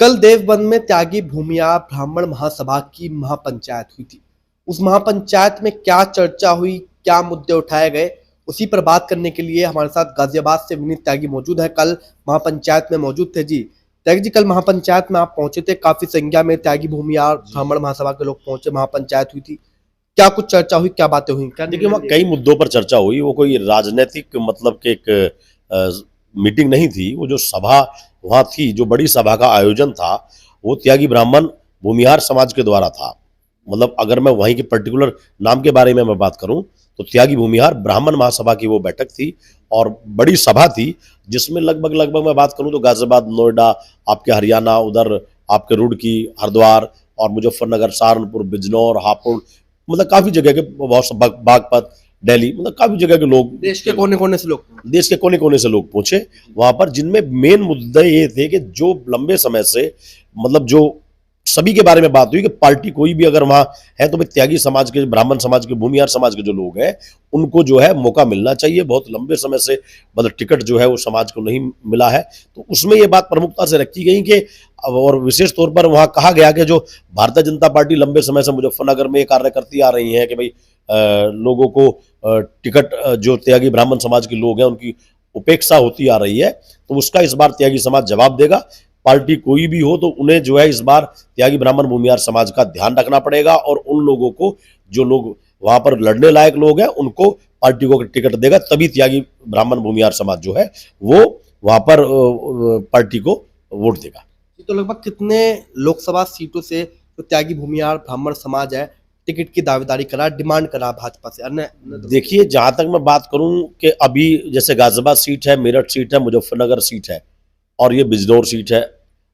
कल देवबंद में त्यागी भूमियार ब्राह्मण महासभा की महापंचायत हुई थी। उस महापंचायत में क्या चर्चा हुई, क्या मुद्दे उठाए गए, उसी पर बात करने के लिए हमारे साथ गाजियाबाद से विनीत त्यागी मौजूद है। कल महापंचायत में मौजूद थे जी। त्यागी जी, कल महापंचायत में आप पहुंचे थे, काफी संख्या में त्यागी भूमियार ब्राह्मण महासभा के लोग पहुंचे, महापंचायत हुई थी। क्या कुछ चर्चा हुई, क्या बातें हुई, क्या? देखिए, वहाँ कई मुद्दों पर चर्चा हुई। वो कोई राजनीतिक मतलब के एक मीटिंग नहीं थी। वो जो सभा वहाँ थी, जो बड़ी सभा का आयोजन था, वो त्यागी ब्राह्मण भूमिहार समाज के द्वारा था। मतलब अगर मैं वहीं के पर्टिकुलर नाम के बारे में मैं बात करूं तो त्यागी भूमिहार ब्राह्मण महासभा की वो बैठक थी और बड़ी सभा थी, जिसमें लगभग लगभग मैं बात करूं तो गाजियाबाद, नोएडा, आपके हरियाणा, उधर आपके रुड़की, हरिद्वार और मुजफ्फरनगर, सहारनपुर, बिजनौर, हापुड़, मतलब काफी जगह के, बहुत बागपत, दिल्ली, मतलब काफी जगह के लोग, देश के कोने कोने से लोग, देश के कोने कोने से लोग पहुंचे वहां पर, जिनमें मेन मुद्दे ये थे कि जो लंबे समय से मतलब जो सभी के बारे में बात हुई कि पार्टी कोई भी अगर वहां है तो भाई त्यागी समाज के, ब्राह्मण समाज के, भूमिहार समाज के जो लोग हैं उनको जो है मौका मिलना चाहिए। बहुत लंबे समय से मतलब टिकट जो है वो समाज को नहीं मिला है, तो उसमें ये बात प्रमुखता से रखी गई कि और विशेष तौर पर वहां कहा गया कि जो भारतीय जनता पार्टी लंबे समय से मुजफ्फरनगर में कार्य करती आ रही है कि भाई लोगों को टिकट जो त्यागी ब्राह्मण समाज के लोग हैं उनकी उपेक्षा होती आ रही है, तो उसका इस बार त्यागी समाज जवाब देगा। पार्टी कोई भी हो तो उन्हें जो है इस बार त्यागी ब्राह्मण भूमिहार समाज का ध्यान रखना पड़ेगा और उन लोगों को, जो लोग वहां पर लड़ने लायक लोग हैं, उनको पार्टी को टिकट देगा, तभी त्यागी ब्राह्मण भूमिहार समाज जो है वो वहां पर पार्टी को वोट देगा। तो लगभग कितने लोकसभा सीटों से जो त्यागी भूमिहार ब्राह्मण समाज है टिकट की दावेदारी करा, डिमांड करा भाजपा से? अन्य देखिए, जहां तक मैं बात करूं कि अभी जैसे गाजियाबाद सीट है, मेरठ सीट है, मुजफ्फरनगर सीट है और ये बिजनौर सीट है,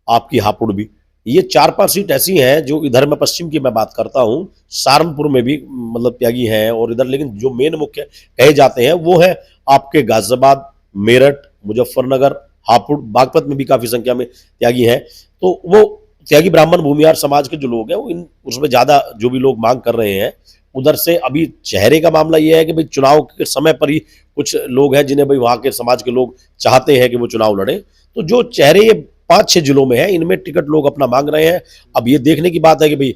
आपकी हापुड़ भी, ये 4-5 सीट ऐसी हैं जो इधर में पश्चिम की मैं बात करता हूँ, सहारनपुर में भी मतलब त्यागी हैं और इधर, लेकिन जो मेन मुख्य कहे जाते हैं वो है आपके गाजियाबाद, मेरठ, मुजफ्फरनगर, हापुड़, बागपत में भी काफी संख्या में त्यागी हैं। तो वो त्यागी ब्राह्मण भूमिहार समाज के जो लोग हैं वो इन उसमें ज्यादा जो भी लोग मांग कर रहे हैं उधर से। अभी चेहरे का मामला ये है कि भाई चुनाव के समय पर ही कुछ लोग हैं जिन्हें भाई वहां के समाज के लोग चाहते हैं कि वो चुनाव लड़े, तो जो चेहरे ये 5-6 जिलों में है इनमें टिकट लोग अपना मांग रहे हैं। अब ये देखने की बात है कि भाई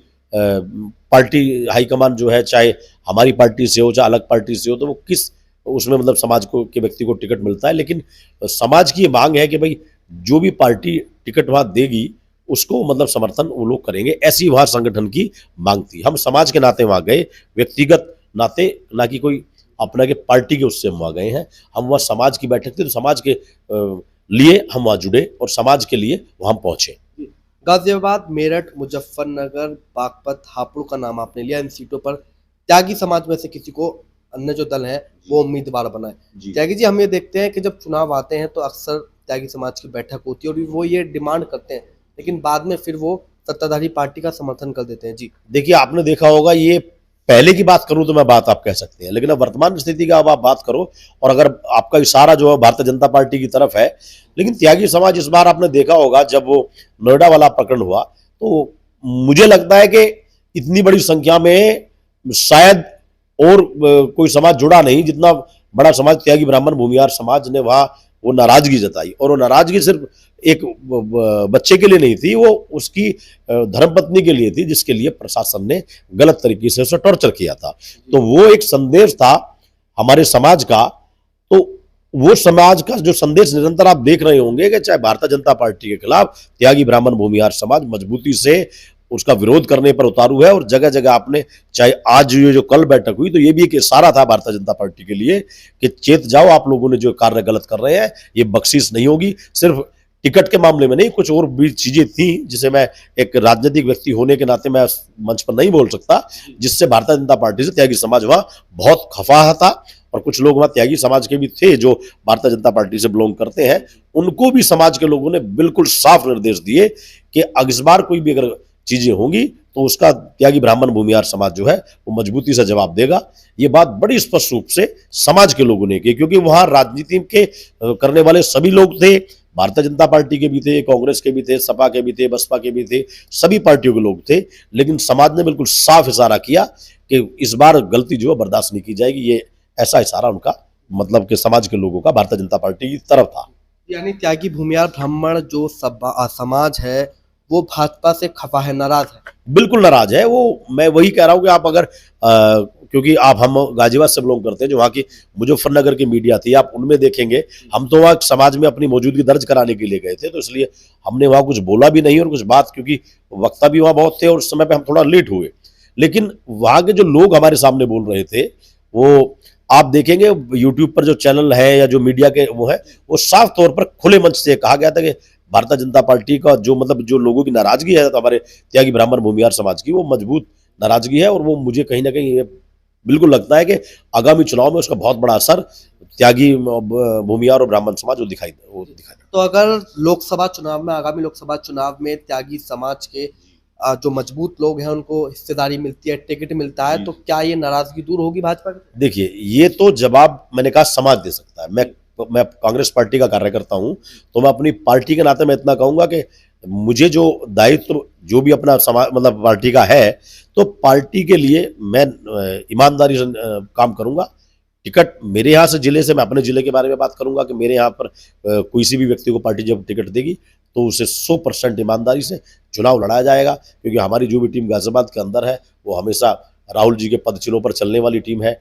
पार्टी हाईकमान जो है, चाहे हमारी पार्टी से हो चाहे अलग पार्टी से हो, तो वो किस उसमें मतलब समाज को के व्यक्ति को टिकट मिलता है। लेकिन समाज की ये मांग है कि भाई जो भी पार्टी टिकट वहां देगी उसको मतलब समर्थन वो लोग करेंगे, ऐसी वहां संगठन की मांग थी। हम समाज के नाते वहां गए, व्यक्तिगत नाते, ना कि कोई अपना के पार्टी के उससे हम वहां गए हैं। हम वहां समाज की बैठक थी तो समाज के लिए हम वहां जुड़े और समाज के लिए वहां पहुंचे। गाजियाबाद, मेरठ, मुजफ्फरनगर, बागपत, हापुड़ का नाम आपने लिया। इन सीटों पर त्यागी समाज में से किसी को अन्य जो दल है वो उम्मीदवार बनाए। त्यागी जी, हम ये देखते हैं कि जब चुनाव आते हैं तो अक्सर त्यागी समाज की बैठक होती है और वो ये डिमांड करते हैं, लेकिन बाद में फिर वो सत्ताधारी पार्टी का समर्थन कर देते हैं जी। देखिए, आपने देखा होगा, ये पहले की बात करूं तो मैं बात आप कह सकते हैं, लेकिन अब वर्तमान स्थिति का अब आप बात करो और अगर आपका इशारा जो है भारतीय जनता पार्टी की तरफ है, लेकिन त्यागी समाज इस बार आपने देखा होगा जब वो नोएडा वाला प्रकरण हुआ तो मुझे लगता है कि इतनी बड़ी संख्या में शायद और कोई समाज जुड़ा नहीं जितना बड़ा समाज त्यागी ब्राह्मण भूमिहार समाज ने वहां वो नाराजगी जताई। और वो नाराजगी सिर्फ एक बच्चे के लिए नहीं थी, वो उसकी धर्मपत्नी के लिए थी, जिसके लिए प्रशासन ने गलत तरीके से उसे टॉर्चर किया था। तो वो एक संदेश था हमारे समाज का। तो वो समाज का जो संदेश निरंतर आप देख रहे होंगे कि चाहे भारतीय जनता पार्टी के खिलाफ त्यागी ब्राह्मण भूमिहार समाज मजबूती से उसका विरोध करने पर उतारू है और जगह जगह आपने, चाहे आज ये जो कल बैठक हुई तो ये भी एक इशारा था भारतीय जनता पार्टी के लिए कि चेत जाओ, आप लोगों ने जो कार्य गलत कर रहे हैं ये बख्शीश नहीं होगी। सिर्फ टिकट के मामले में नहीं, कुछ और भी चीजें थी जिसे मैं एक राजनीतिक व्यक्ति होने के नाते मैं मंच पर नहीं बोल सकता, जिससे भारतीय जनता पार्टी से त्यागी समाज वहां बहुत खफा था। और कुछ लोग वहां त्यागी समाज के भी थे जो भारतीय जनता पार्टी से बिलोंग करते हैं, उनको भी समाज के लोगों ने बिल्कुल साफ निर्देश दिए कि इस बार कोई भी अगर चीजें होंगी तो उसका त्यागी ब्राह्मण भूमिहार समाज जो है वो मजबूती से जवाब देगा। ये बात बड़ी स्पष्ट रूप से समाज के लोगों ने की, क्योंकि वहां राजनीति के करने वाले सभी लोग थे, भारतीय जनता पार्टी के भी थे, कांग्रेस के भी थे, सपा के भी थे, बसपा के भी थे, सभी पार्टियों के लोग थे। लेकिन समाज ने बिल्कुल साफ इशारा किया कि इस बार गलती जो है बर्दाश्त नहीं की जाएगी। ये ऐसा इशारा उनका मतलब कि समाज के लोगों का भारतीय जनता पार्टी की तरफ था। यानी त्यागी भूमिहार ब्राह्मण जो समाज है वो भाजपा से खफा है, नाराज है। बिल्कुल नाराज है वो। मैं वही कह रहा हूँ कि आप अगर क्योंकि आप हम गाजियाबाद से बिलोंग करते हैं, जो वहाँ की मुजफ्फरनगर की मीडिया थी, आप उनमें देखेंगे हम तो वहाँ समाज में अपनी मौजूदगी दर्ज कराने के लिए गए थे, तो इसलिए हमने वहाँ कुछ बोला भी नहीं और कुछ बात, क्योंकि वक्ता भी वहाँ बहुत थे और उस समय पे हम थोड़ा लेट हुए। लेकिन वहाँ के जो लोग हमारे सामने बोल रहे थे, वो आप देखेंगे यूट्यूब पर जो चैनल है या जो मीडिया के वो है, वो साफ तौर पर खुले मंच से कहा गया था कि भारतीय जनता पार्टी का जो मतलब जो लोगों की नाराजगी है, तो हमारे त्यागी ब्राह्मण भूमिहार समाज की, वो मजबूत नाराजगी है और वो मुझे कहीं ना कहीं ये बिल्कुल लगता है कि आगामी चुनाव में उसका बहुत बड़ा असर त्यागी भूमिहार और ब्राह्मण समाज वो दिखाई। तो अगर लोकसभा चुनाव में, आगामी लोकसभा चुनाव में त्यागी समाज के जो मजबूत लोग हैं उनको हिस्सेदारी मिलती है, टिकट मिलता है, तो क्या ये नाराजगी दूर होगी भाजपा की? देखिए, ये तो जवाब मैंने कहा समाज दे सकता है। मैं कांग्रेस पार्टी का कार्यकर्ता हूं, तो मैं अपनी पार्टी के नाते मैं इतना कहूंगा कि मुझे जो दायित्व जो भी अपना समाज मतलब पार्टी का है, तो पार्टी के लिए मैं ईमानदारी से काम करूंगा। टिकट मेरे यहाँ से, जिले से, मैं अपने जिले के बारे में बात करूंगा कि मेरे यहाँ पर कोई सी भी व्यक्ति को पार्टी जब टिकट देगी तो उसे 100% ईमानदारी से चुनाव लड़ाया जाएगा, क्योंकि हमारी जो भी टीम गाजियाबाद के अंदर है वो हमेशा राहुल जी के पदचिन्हों पर चलने वाली टीम है।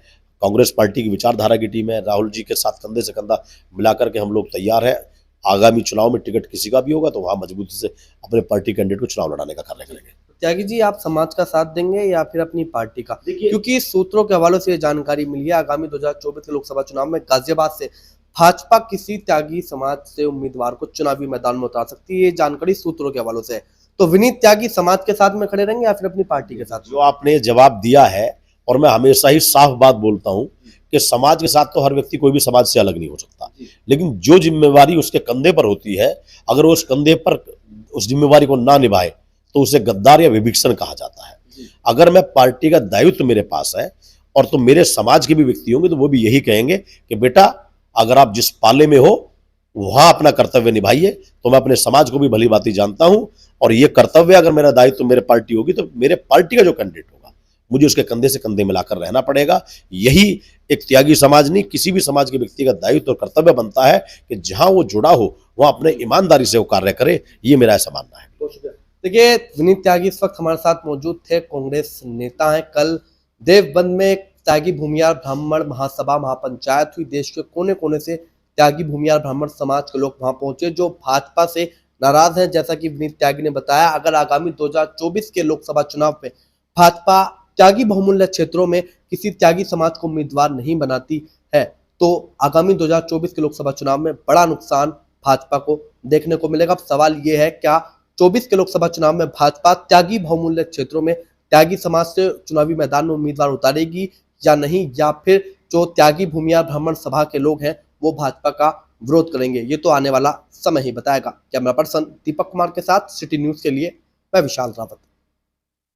कांग्रेस पार्टी की विचारधारा की टीम है। राहुल जी के साथ कंधे से कंधा मिलाकर के हम लोग तैयार हैं। आगामी चुनाव में टिकट किसी का भी होगा तो वहाँ मजबूती से अपने पार्टी कैंडिडेट को चुनाव लड़ाने का कार्य करेंगे। त्यागी जी, आप समाज का साथ देंगे या फिर अपनी पार्टी का? क्योंकि सूत्रों के हवालों से ये जानकारी मिली है, आगामी 2024 के लोकसभा चुनाव में गाजियाबाद से भाजपा किसी त्यागी समाज से उम्मीदवार को चुनावी मैदान में उतार सकती है, ये जानकारी सूत्रों के हवालों से है। तो विनीत त्यागी समाज के साथ में खड़े रहेंगे या फिर अपनी पार्टी के साथ? जो आपने जवाब दिया है, और मैं हमेशा ही साफ बात बोलता हूं कि समाज के साथ तो हर व्यक्ति कोई भी समाज से अलग नहीं हो सकता, लेकिन जो जिम्मेवारी उसके कंधे पर होती है, अगर वो उस कंधे पर उस जिम्मेवारी को ना निभाए तो उसे गद्दार या विभीषण कहा जाता है। अगर मैं पार्टी का दायित्व मेरे पास है और तो मेरे समाज के भी व्यक्ति होंगे तो वो भी यही कहेंगे कि बेटा, अगर आप जिस पाले में हो वहां अपना कर्तव्य निभाइए। तो मैं अपने समाज को भी भली भांति जानता हूं, और ये कर्तव्य, अगर मेरा दायित्व मेरे पार्टी होगी तो मेरे पार्टी का जो कैंडिडेट होगा मुझे उसके कंधे से कंधे मिलाकर रहना पड़ेगा। यही एक त्यागी समाज नहीं, किसी भी समाज के व्यक्ति का दायित्व और कर्तव्य बनता है कि जहां वो जुड़ा हो वहां अपने ईमानदारी से वो कार्य करे। ये मेरा ऐसा मानना है। देखिए, विनीत त्यागी इस वक्त हमारे साथ मौजूद थे, कांग्रेस नेता हैं। कल देवबंद में त्यागी भूमिहार ब्राह्मण महासभा महापंचायत हुई। देश के कोने कोने से त्यागी भूमिहार ब्राह्मण समाज के लोग वहां पहुंचे, जो भाजपा से नाराज हैं। जैसा कि विनीत त्यागी ने बताया, अगर आगामी 2024 के लोकसभा चुनाव में भाजपा त्यागी बहुमूल्य क्षेत्रों में किसी त्यागी समाज को उम्मीदवार नहीं बनाती है तो आगामी 2024 के लोकसभा चुनाव में बड़ा नुकसान भाजपा को देखने को मिलेगा। अब सवाल ये है, क्या 24 के लोकसभा चुनाव में भाजपा त्यागी बहुमूल्य क्षेत्रों में त्यागी समाज से चुनावी मैदान में उम्मीदवार उतारेगी या नहीं, या फिर जो त्यागी भूमिहार ब्राह्मण सभा के लोग हैं वो भाजपा का विरोध करेंगे? ये तो आने वाला समय ही बताएगा। कैमरा पर्सन दीपक कुमार के साथ सिटी न्यूज के लिए मैं विशाल रावत।